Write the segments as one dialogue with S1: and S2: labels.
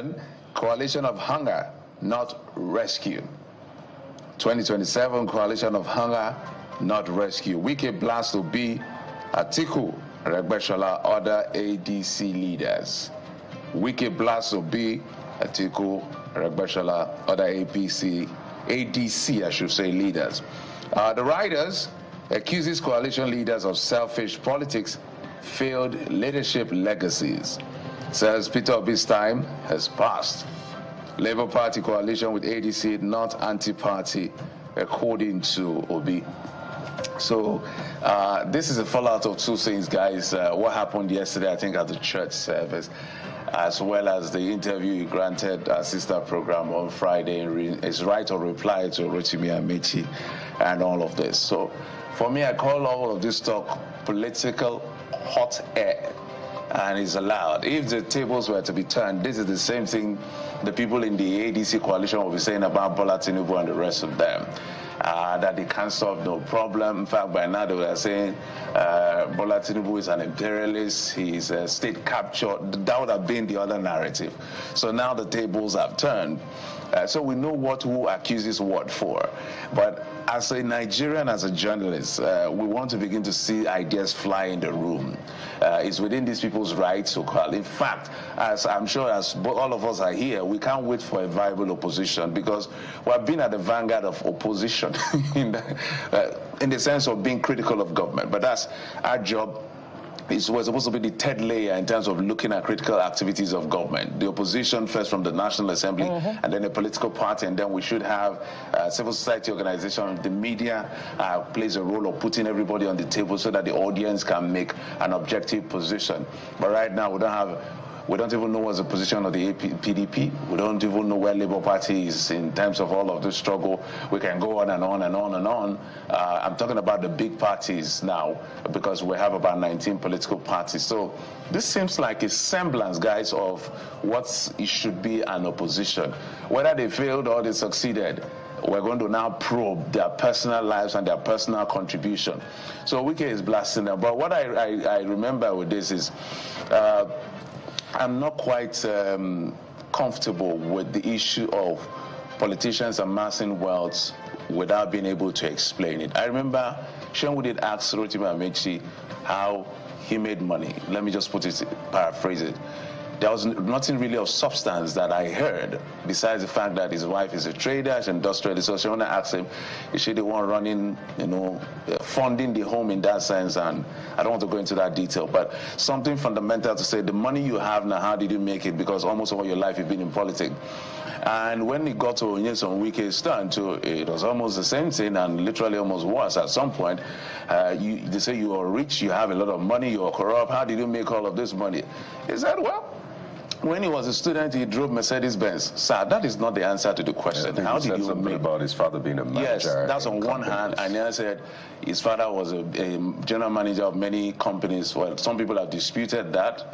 S1: 2027, coalition of hunger, not rescue. 2027, coalition of hunger, not rescue. Wike blast to be ATIKU, Egbetokun, other ADC leaders. Wike blast to be ATIKU, Egbetokun, other ADC, I should say, leaders. The writers accuses coalition leaders of selfish politics, failed leadership legacies. Says Peter Obi's time has passed. Labour Party coalition with ADC, not anti-party, according to Obi. So this is a fallout of two things, guys. What happened yesterday, I think, at the church service, as well as the interview he granted our sister program on Friday in his right of reply to Rotimi Amaechi and all of this. So for me, I call all of this talk political hot air, and it's allowed. If the tables were to be turned, this is the same thing the people in the ADC coalition will be saying about Bola Tinubu and the rest of them. That they can't solve no problem. In fact, by now they were saying Bola Tinubu is an imperialist, he's state captured. That would have been the other narrative. So now the tables have turned. So we know who accuses what for. But as a Nigerian, as a journalist, we want to begin to see ideas fly in the room. It's within these people's rights to call. In fact, as I'm sure as all of us are here, we can't wait for a viable opposition, because we've been at the vanguard of opposition in the sense of being critical of government. But that's our job. We're supposed to be the third layer in terms of looking at critical activities of government. The opposition first from the National Assembly, and then a political party, and then we should have civil society organization. The media plays a role of putting everybody on the table so that the audience can make an objective position. But right now we don't even know what's the position of the PDP. We don't even know where Labour Party is in terms of all of this struggle. We can go on and on and on and on. I'm talking about the big parties now, because we have about 19 political parties. So this seems like a semblance, guys, of what it should be an opposition. Whether they failed or they succeeded, we're going to now probe their personal lives and their personal contribution. So Wike is blasting them. But what I remember with this is, I'm not quite comfortable with the issue of politicians amassing wealth without being able to explain it. I remember Shenwu did ask Rotimi Amaechi how he made money. Let me just paraphrase it. There was nothing really of substance that I heard, besides the fact that his wife is a trader, she's an industrialist. So Shona asked him, is she the one running, funding the home in that sense? And I don't want to go into that detail, but something fundamental to say, the money you have now, how did you make it? Because almost all your life you've been in politics. And when it got to Nyesom Wike's turn, it was almost the same thing, and literally almost worse. At some point, they say you are rich, you have a lot of money, you are corrupt. How did you make all of this money? He said, well, when he was a student, he drove Mercedes-Benz. Sir, that is not the answer to the question.
S2: How did you something about his father being a manager?
S1: Yes, that's on one hand. And then I said his father was a general manager of many companies. Well, some people have disputed that.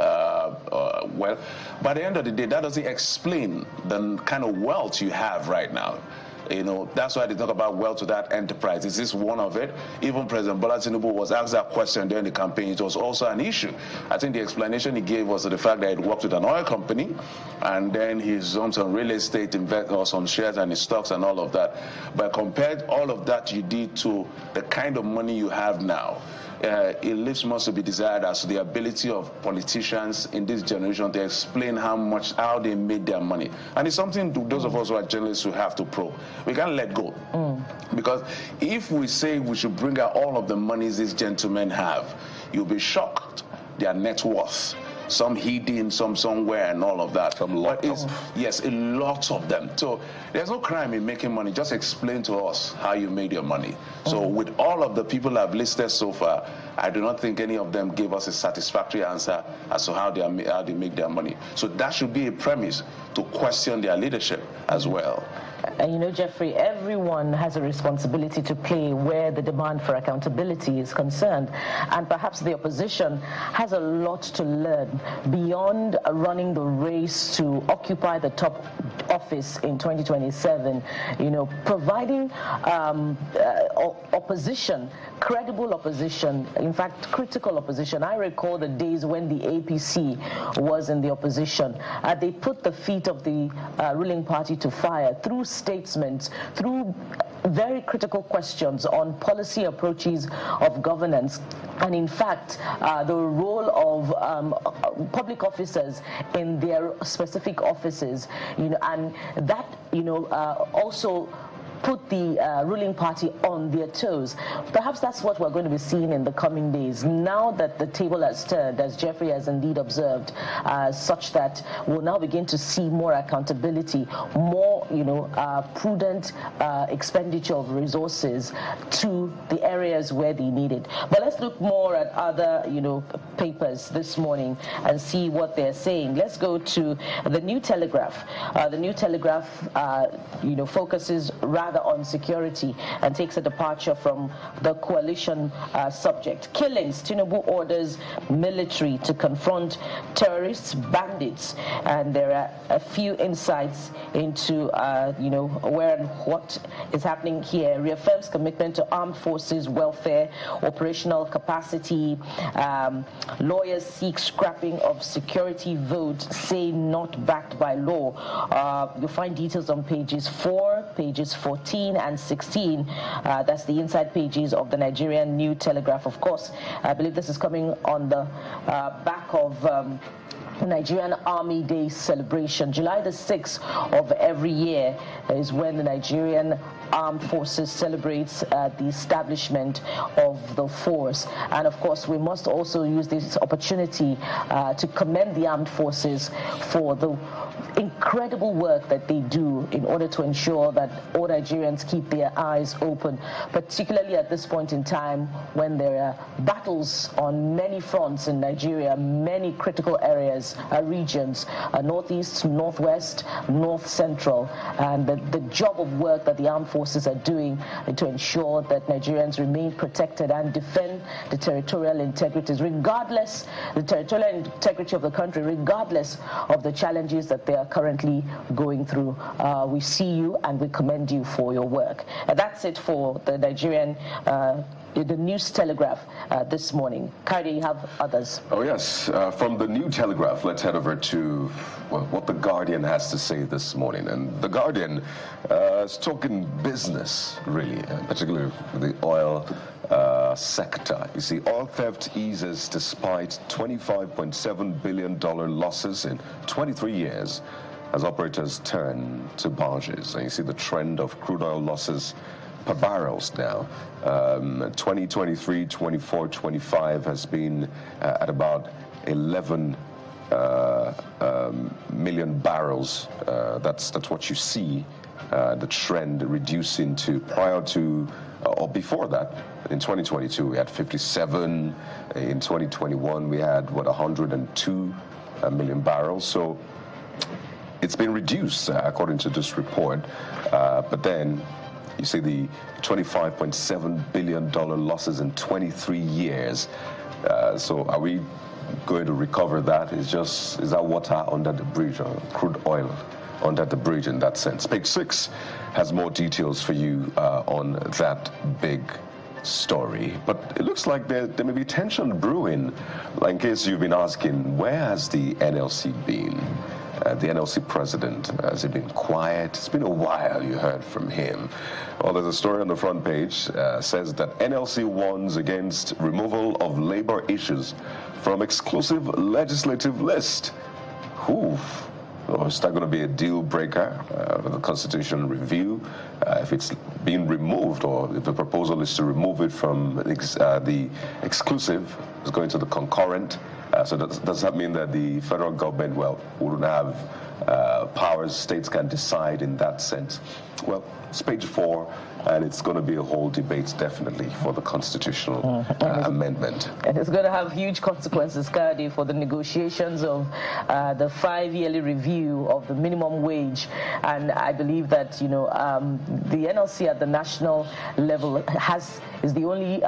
S1: Well, by the end of the day, that doesn't explain the kind of wealth you have right now. That's why they talk about wealth to that enterprise. Is this one of it? Even President Bola Tinubu was asked that question during the campaign. It was also an issue. I think the explanation he gave was the fact that he worked with an oil company, and then he's on some real estate or some shares and his stocks and all of that. But compared all of that you did to the kind of money you have now, it leaves much to be desired as to the ability of politicians in this generation to explain how they made their money. And it's something those of us who are journalists who have to probe. We can't let go. Because if we say we should bring out all of the monies these gentlemen have, you'll be shocked, their net worth. Some hidden, some somewhere, and all of that. Yes, a lot of them. So there's no crime in making money. Just explain to us how you made your money. So with all of the people I've listed so far, I do not think any of them gave us a satisfactory answer as to how they make their money. So that should be a premise to question their leadership as well.
S3: And Jeffrey, everyone has a responsibility to play where the demand for accountability is concerned. And perhaps the opposition has a lot to learn beyond running the race to occupy the top office in 2027, providing opposition, credible opposition, in fact, critical opposition. I recall the days when the APC was in the opposition. They put the feet of the ruling party to fire through statements, through very critical questions on policy approaches of governance, and in fact the role of public officers in their specific offices, and that also put the ruling party on their toes. Perhaps that's what we're going to be seeing in the coming days, now that the table has turned, as Jeffrey has indeed observed, such that we'll now begin to see more accountability, more prudent expenditure of resources to the areas where they need it. But let's look more at other papers this morning and see what they're saying. Let's go to the New Telegraph. The New Telegraph focuses rather on security and takes a departure from the coalition subject. Killings. TINUBU orders military to confront terrorists, bandits, and there are a few insights into where and what is happening here. Reaffirms commitment to armed forces welfare, operational capacity. Lawyers seek scrapping of security votes, say not backed by law. You'll find details on pages 4, pages 14 and 16. That's the inside pages of the Nigerian New Telegraph. Of course, I believe this is coming on the back of Nigerian Army Day celebration. July the 6th of every year is when the Nigerian Armed Forces celebrates the establishment of the force. And of course, we must also use this opportunity to commend the armed forces for the incredible work that they do in order to ensure that all Nigerians keep their eyes open, particularly at this point in time when there are battles on many fronts in Nigeria, many critical areas, regions, northeast, northwest, north central, and the job of work that the armed forces are doing to ensure that Nigerians remain protected and defend the territorial integrities, regardless the territorial integrity of the country, regardless of the challenges that they are currently going through. We see you and we commend you for your work. That's it for the Nigerian the News Telegraph this morning. Kari, you have others.
S2: Oh, yes. From the New Telegraph, let's head over to what the Guardian has to say this morning. And the Guardian is talking business, really, particularly the oil sector. You see, oil theft eases despite $25.7 billion losses in 23 years as operators turn to barges. And you see the trend of crude oil losses per barrels now. 2023, 24, 25 has been at about 11 million barrels. That's what you see, the trend reducing to prior to or before that. In 2022 we had 57. In 2021 we had 102 million barrels. So it's been reduced according to this report, but then you see the $25.7 billion losses in 23 years. So are we going to recover that? Is that water under the bridge, or crude oil under the bridge in that sense? Page 6 has more details for you on that big story. But it looks like there may be tension brewing. In case you've been asking, where has the NLC been? The NLC president, has he been quiet? It's been a while you heard from him. Well, there's a story on the front page says that NLC warns against removal of labor issues from exclusive legislative list. Whew. Or is that going to be a deal breaker with the constitutional review? If it's being removed, or if the proposal is to remove it from the exclusive, it's going to the concurrent. So does that mean that the federal government, wouldn't have powers? States can decide in that sense. Well, it's page 4, and it's going to be a whole debate, definitely, for the constitutional amendment.
S3: And it's going to have huge consequences, Kadi, for the negotiations of the 5-yearly review of the minimum wage. And I believe that, the NLC at the national level is the only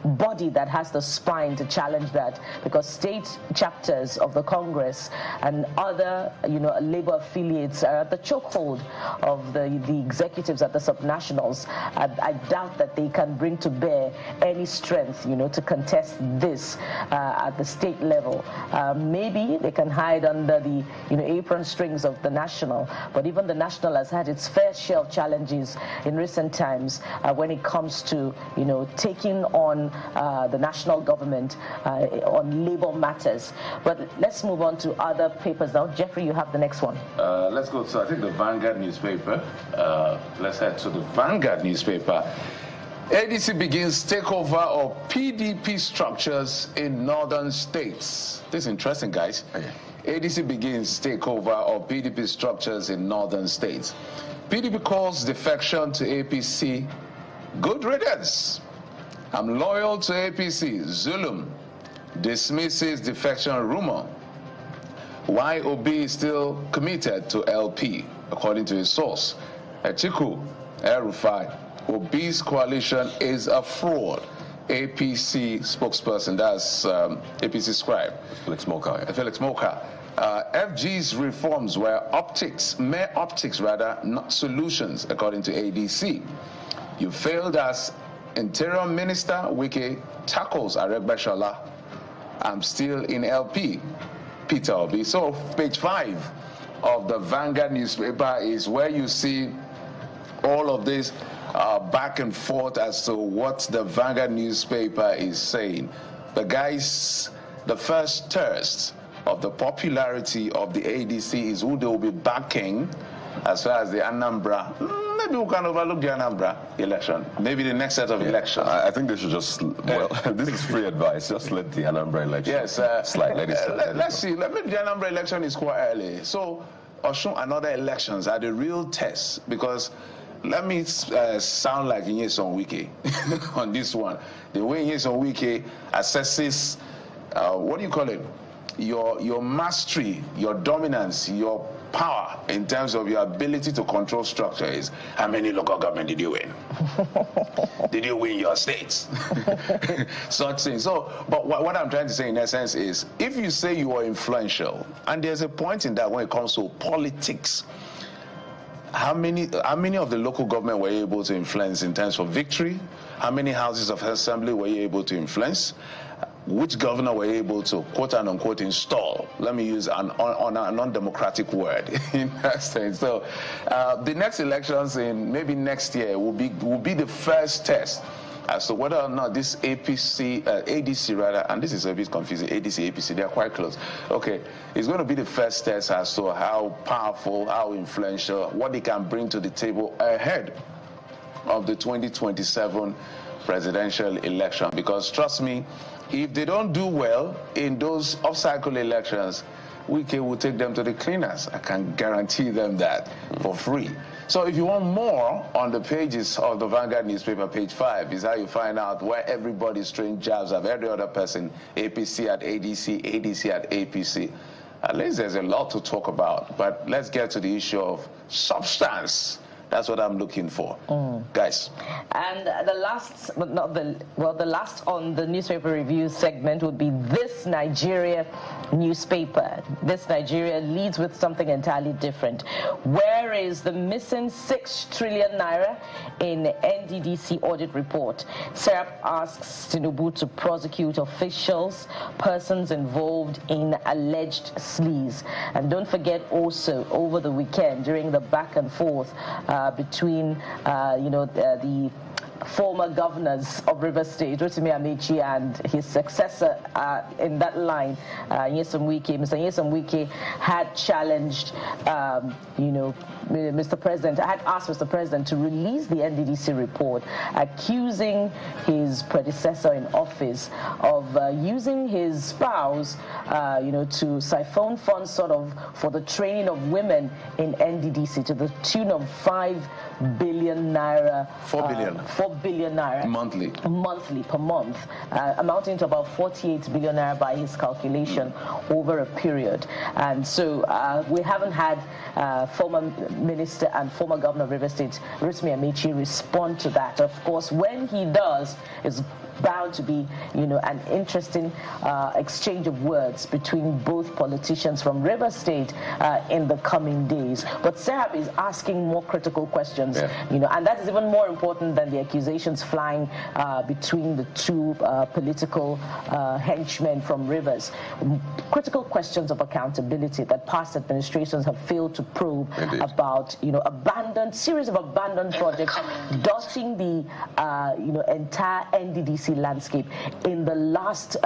S3: body that has the spine to challenge that, because state chapters of the Congress and other, labor affiliates are at the chokehold of the executives at the subnationals. I doubt that they can bring to bear any strength, to contest this at the state level. Maybe they can hide under the, apron strings of the national, but even the national has had its fair share of challenges in recent times when it comes to, taking on the national government on labor matters. But let's move on to other papers now. Jeffrey, you have the next one.
S1: Let's go to, I think, the Vanguard newspaper. Let's head to the Vanguard newspaper. ADC begins takeover of PDP structures in northern states. This is interesting, guys. Okay. ADC begins takeover of PDP structures in northern states. PDP calls defection to APC good riddance. I'm loyal to APC. Zulum dismisses defection rumor. Why OB is still committed to LP, according to his source. ATIKU, El-Rufai, OB's coalition is a fraud. APC spokesperson, that's APC scribe. Felix Moka. FG's reforms were mere optics rather, not solutions, according to ADC. You failed as Interior Minister. Wike tackles Aregbesola. I'm still in LP. Peter Obi. So page 5 of the Vanguard newspaper is where you see all of this back and forth as to what the Vanguard newspaper is saying. The first test of the popularity of the ADC is who they will be backing as far as the Anambra. Maybe we can overlook the Anambra election. Maybe the next set of elections.
S2: I think they should just, this is free advice. Just let the Anambra election slide.
S1: Let's see. Maybe the Anambra election is quite early. So, Osun and other elections are the real test, because let me sound like Nyesom Wike on this one. The way Nyesom Wike assesses, what do you call it? Your mastery, your dominance, your power in terms of your ability to control structure is how many local government did you win? Did you win your states? Such things. So, but what I'm trying to say in essence is, if you say you are influential, and there's a point in that when it comes to politics, how many of the local government were you able to influence in terms of victory? How many houses of assembly were you able to influence? Which governor were you able to, quote and unquote, install? Let me use a non-democratic word in that sense. So the next elections in maybe next year will be the first test as to whether or not this ADC rather, and this is a bit confusing, APC, they are quite close. Okay, it's going to be the first test as to how powerful, how influential, what they can bring to the table ahead of the 2027 presidential election. Because trust me, if they don't do well in those off-cycle elections, Wike will take them to the cleaners. I can guarantee them that for free. So if you want more on the pages of the Vanguard newspaper, page 5 is how you find out where everybody's throwing jabs of every other person, APC at ADC, ADC at APC. At least there's a lot to talk about, but let's get to the issue of substance. That's what I'm looking for, guys.
S3: And the last, but not the last on the newspaper review segment would be This Nigeria newspaper. This Nigeria leads with something entirely different. Where is the missing 6 trillion naira in NDDC audit report? SERAP asks TINUBU to prosecute officials, persons involved in alleged sleaze. And don't forget also, over the weekend, during the back and forth between, the former governors of River State, Rotimi Amaechi, and his successor in that line, Nyesom Wike. Mr. Nyesom Wike had challenged, Mr. President, had asked Mr. President to release the NDDC report, accusing his predecessor in office of using his spouse, to siphon funds sort of for the training of women in NDDC to the tune of 5 billion naira.
S1: 4 billion.
S3: 4 billion naira
S1: monthly
S3: per month, amounting to about 48 billion naira by his calculation over a period. And so we haven't had former minister and former governor of River State, Amaechi, respond to that. Of course, when he does, it's bound to be, an interesting exchange of words between both politicians from River State in the coming days. But Serap is asking more critical questions, and that is even more important than the accusations flying between the two political henchmen from Rivers. Critical questions of accountability that past administrations have failed to probe about, series of abandoned projects dotting the, entire NDDC landscape in the last,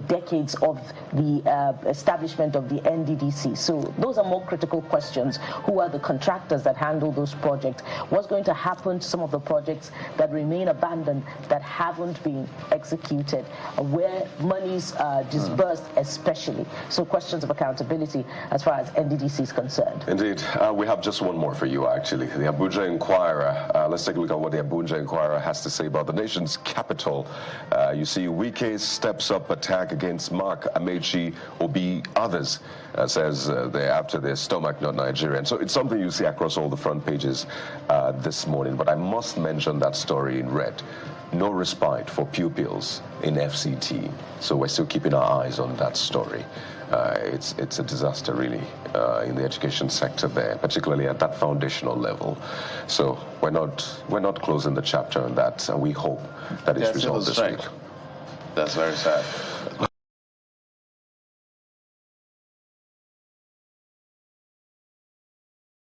S3: decades of the establishment of the NDDC. So those are more critical questions. Who are the contractors that handle those projects? What's going to happen to some of the projects that remain abandoned, that haven't been executed? Where money's disbursed, especially. So questions of accountability as far as NDDC is concerned.
S2: Indeed. We have just one more for you, actually. The Abuja Inquirer. Let's take a look at what the Abuja Inquirer has to say about the nation's capital. You see, Wike steps up attack against Mark, Amaechi, Obi, others, says they're after their stomach, not Nigerian. So it's something you see across all the front pages this morning. But I must mention that story in red. No respite for pupils in FCT. So we're still keeping our eyes on that story. It's a disaster, really, in the education sector there, particularly at that foundational level. So we're not closing the chapter on that, and we hope that it's resolved this week.
S1: That's very sad.